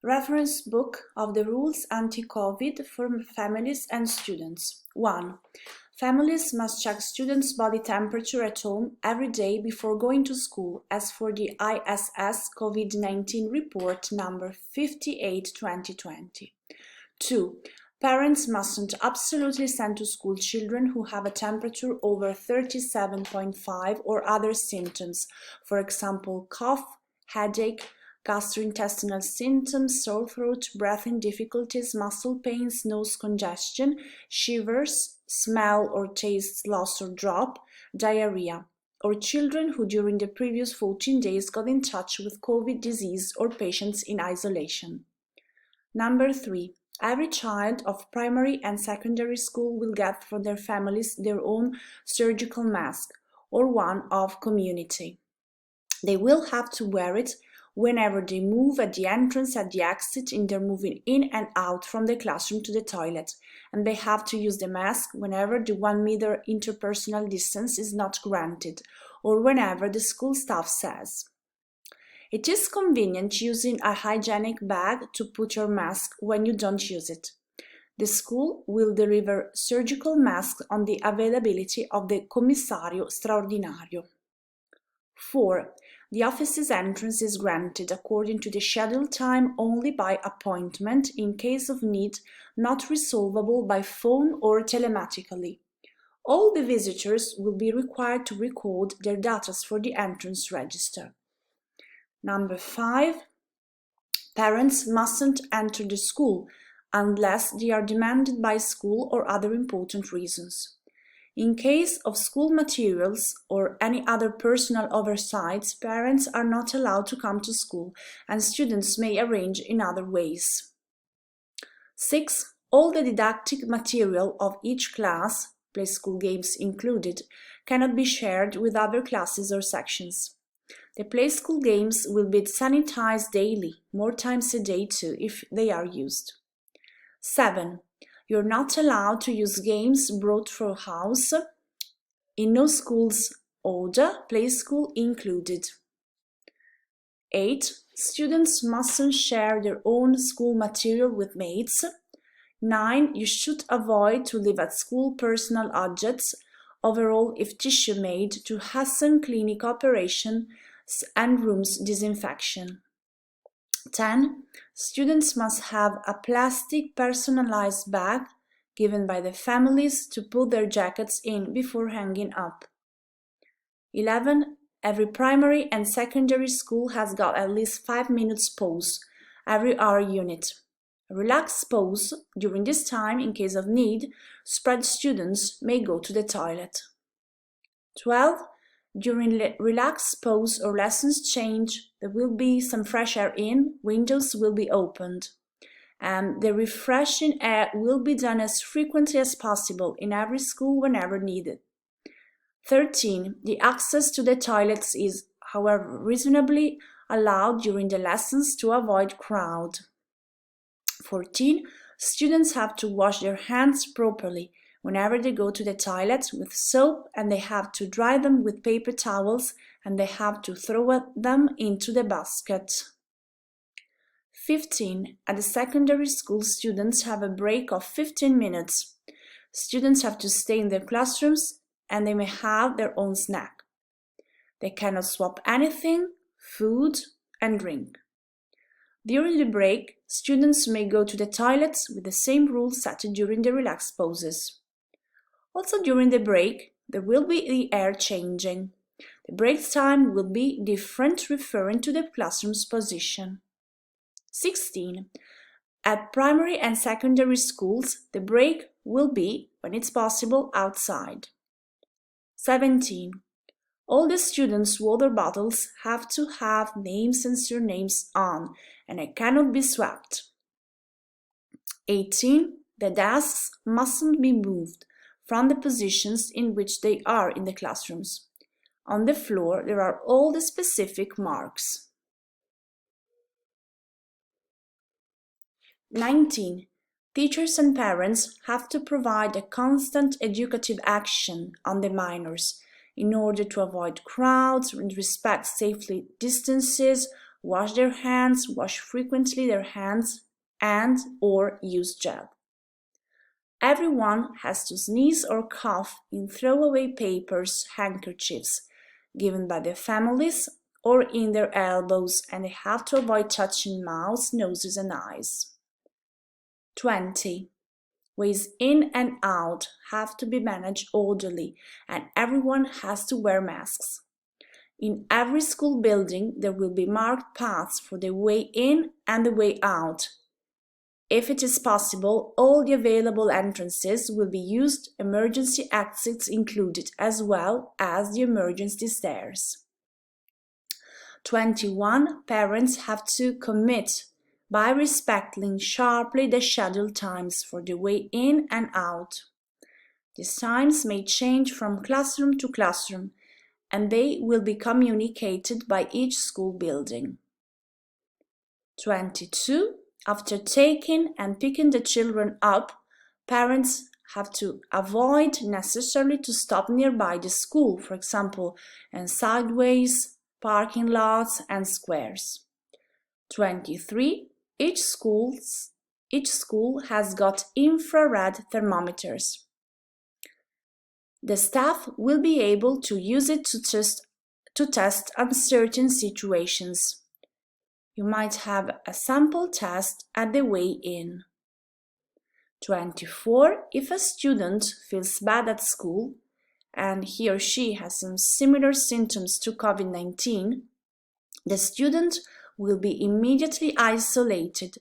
Reference book of the rules anti-COVID for families and students. 1. Families must check students' body temperature at home every day before going to school, as for the ISS COVID-19 report number 58/2020. 2. Parents mustn't absolutely send to school children who have a temperature over 37.5 or other symptoms, for example, cough, headache, gastrointestinal symptoms, sore throat, breathing difficulties, muscle pains, nose congestion, shivers, smell or taste loss or drop, diarrhea, or children who during the previous 14 days got in touch with COVID disease or patients in isolation. Number 3. Every child of primary and secondary school will get from their families their own surgical mask or one of community. They will have to wear it whenever they move, at the entrance, at the exit, in their moving in and out from the classroom to the toilet, and they have to use the mask whenever the 1 meter interpersonal distance is not granted, or whenever the school staff says. It is convenient using a hygienic bag to put your mask when you don't use it. The school will deliver surgical masks on the availability of the Commissario Straordinario. 4. The office's entrance is granted according to the scheduled time only by appointment in case of need, not resolvable by phone or telematically. All the visitors will be required to record their data for the entrance register. Number 5. Parents mustn't enter the school unless they are demanded by school or other important reasons. In case of school materials or any other personal oversights, parents are not allowed to come to school, and students may arrange in other ways. 6. All the didactic material of each class, play school games included, cannot be shared with other classes or sections. The play school games will be sanitized daily, more times a day too, if they are used. 7. You're not allowed to use games brought from house, in no school's order, play school included. 8. Students mustn't share their own school material with mates. 9. You should avoid to leave at school personal objects, overall if tissue made, to hasten clinic operations and rooms disinfection. 10. Students must have a plastic personalized bag given by the families to put their jackets in before hanging up. 11. Every primary and secondary school has got at least 5 minutes pause every hour unit. A relaxed pause during this time, in case of need, spread students may go to the toilet. 12. During relaxed pause or lessons change, there will be some fresh air in, windows will be opened. And the refreshing air will be done as frequently as possible in every school whenever needed. 13. The access to the toilets is, however, reasonably allowed during the lessons to avoid crowd. 14. Students have to wash their hands properly whenever they go to the toilet with soap, and they have to dry them with paper towels, and they have to throw them into the basket. 15. At the secondary school, students have a break of 15 minutes. Students have to stay in their classrooms and they may have their own snack. They cannot swap anything, food and drink. During the break, students may go to the toilets with the same rules set during the relaxed pauses. Also during the break, there will be the air changing. The break time will be different, referring to the classroom's position. 16. At primary and secondary schools, the break will be, when it's possible, outside. 17. All the students' water bottles have to have names and surnames on, and it cannot be swapped. 18. The desks mustn't be moved from the positions in which they are in the classrooms. On the floor, there are all the specific marks. 19. Teachers and parents have to provide a constant educative action on the minors in order to avoid crowds and respect safely distances, wash their hands, wash frequently their hands, and/or use gel. Everyone has to sneeze or cough in throwaway papers, handkerchiefs, given by their families, or in their elbows, and they have to avoid touching mouths, noses, and eyes. 20. Ways in and out have to be managed orderly, and everyone has to wear masks. In every school building, there will be marked paths for the way in and the way out. If it is possible, all the available entrances will be used, emergency exits included, as well as the emergency stairs. 21. Parents have to commit by respecting sharply the scheduled times for the way in and out. These times may change from classroom to classroom, and they will be communicated by each school building. 22. After taking and picking the children up, parents have to avoid necessarily to stop nearby the school, for example, in sideways, parking lots, and squares. 23. Each school has got infrared thermometers. The staff will be able to use it to test uncertain situations. You might have a sample test at the way in. 24. If a student feels bad at school and he or she has some similar symptoms to COVID-19, the student will be immediately isolated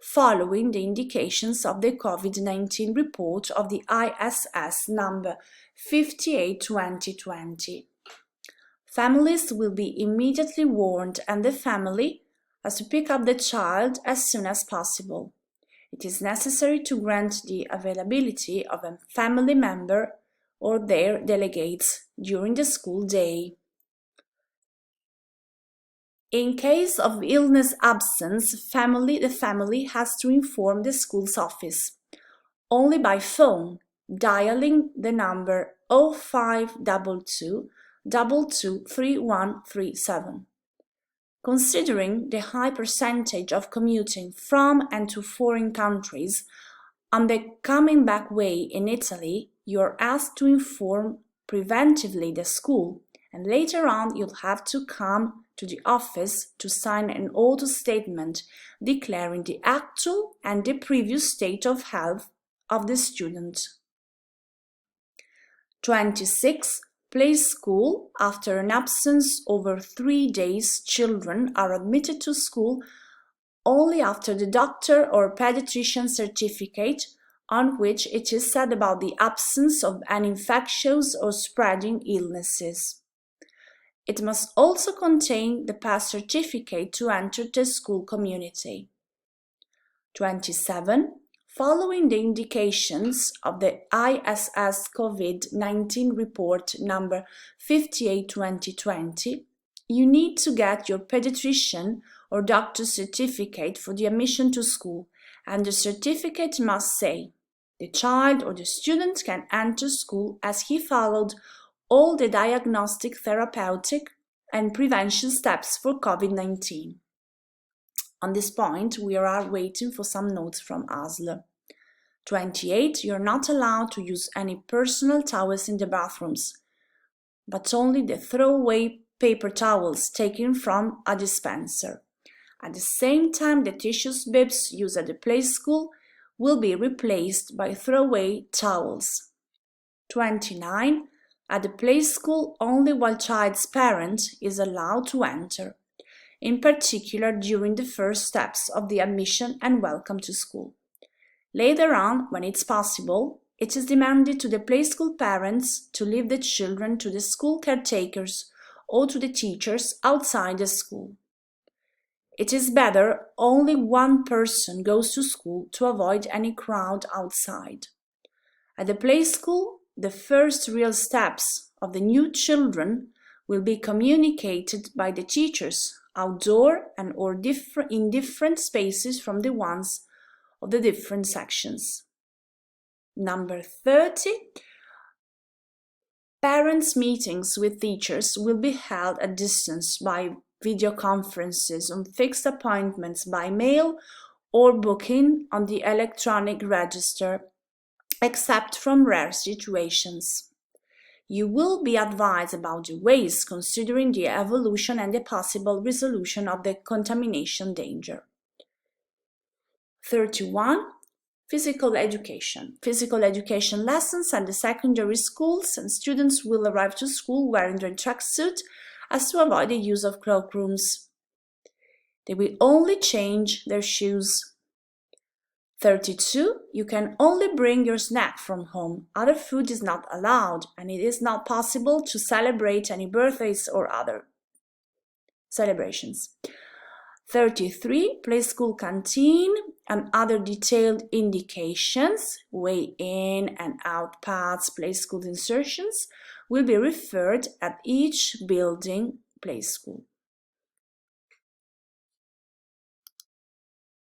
following the indications of the COVID-19 report of the ISS number 58/2020. Families will be immediately warned, and the family has to pick up the child as soon as possible. It is necessary to grant the availability of a family member or their delegates during the school day. In case of illness absence, the family has to inform the school's office, only by phone, dialing the number 0522 223137. Considering the high percentage of commuting from and to foreign countries on the coming back way in Italy, you are asked to inform preventively the school, and later on you'll have to come to the office to sign an auto statement declaring the actual and the previous state of health of the student. 26. Play school. After an absence over 3 days, children are admitted to school only after the doctor or pediatrician certificate on which it is said about the absence of an infectious or spreading illnesses. It must also contain the pass certificate to enter the school community. 27. Following the indications of the ISS COVID-19 report number 58/2020, you need to get your pediatrician or doctor certificate for the admission to school, and the certificate must say, the child or the student can enter school as he followed all the diagnostic, therapeutic, and prevention steps for COVID-19. On this point, we are waiting for some notes from ASL. 28. You're not allowed to use any personal towels in the bathrooms, but only the throwaway paper towels taken from a dispenser. At the same time, the tissue bibs used at the play school will be replaced by throwaway towels. 29. At the play school, only one child's parent is allowed to enter, in particular during the first steps of the admission and welcome to school. Later on, when it's possible, it is demanded to the play school parents to leave the children to the school caretakers or to the teachers outside the school. It is better only one person goes to school to avoid any crowd outside. At the play school, the first real steps of the new children will be communicated by the teachers outdoor and or in different spaces from the ones of the different sections. Number 30. Parents' meetings with teachers will be held at distance by video conferences on fixed appointments by mail or booking on the electronic register, except from rare situations. You will be advised about the ways considering the evolution and the possible resolution of the contamination danger. 31. Physical education. Physical education lessons at the secondary schools, and students will arrive to school wearing their tracksuit as to avoid the use of cloakrooms. They will only change their shoes. 32. You can only bring your snack from home. Other food is not allowed, and it is not possible to celebrate any birthdays or other celebrations. 33. Play school canteen and other detailed indications, way in and out paths, play school insertions, will be referred at each building play school.